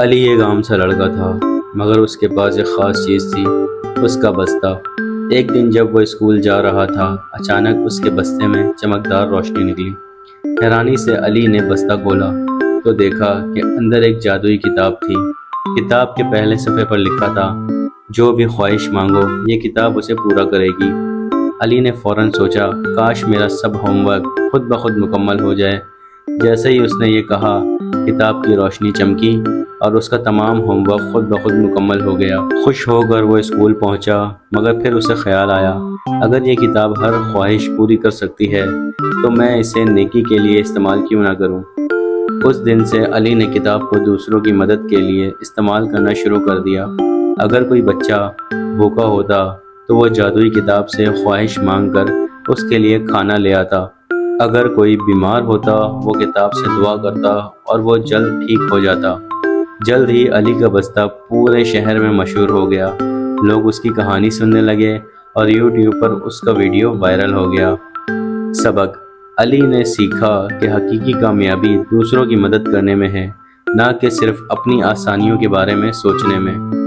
علی ایک عام سا لڑکا تھا، مگر اس کے پاس ایک خاص چیز تھی، اس کا بستہ۔ ایک دن جب وہ اسکول جا رہا تھا، اچانک اس کے بستے میں چمکدار روشنی نکلی۔ حیرانی سے علی نے بستہ کھولا تو دیکھا کہ اندر ایک جادوئی کتاب تھی۔ کتاب کے پہلے صفحے پر لکھا تھا، جو بھی خواہش مانگو یہ کتاب اسے پورا کرے گی۔ علی نے فوراً سوچا، کاش میرا سب ہوم ورک خود بخود مکمل ہو جائے۔ جیسے ہی اس نے یہ کہا، کتاب کی روشنی چمکی اور اس کا تمام ہوم ورک خود بخود مکمل ہو گیا۔ خوش ہو کر وہ اسکول پہنچا، مگر پھر اسے خیال آیا، اگر یہ کتاب ہر خواہش پوری کر سکتی ہے تو میں اسے نیکی کے لیے استعمال کیوں نہ کروں۔ اس دن سے علی نے کتاب کو دوسروں کی مدد کے لیے استعمال کرنا شروع کر دیا۔ اگر کوئی بچہ بھوکا ہوتا تو وہ جادوئی کتاب سے خواہش مانگ کر اس کے لیے کھانا لے آتا۔ اگر کوئی بیمار ہوتا وہ کتاب سے دعا کرتا اور وہ جلد ٹھیک ہو جاتا۔ جلد ہی علی کا بستہ پورے شہر میں مشہور ہو گیا۔ لوگ اس کی کہانی سننے لگے اور یوٹیوب پر اس کا ویڈیو وائرل ہو گیا۔ سبق: علی نے سیکھا کہ حقیقی کامیابی دوسروں کی مدد کرنے میں ہے، نہ کہ صرف اپنی آسانیوں کے بارے میں سوچنے میں۔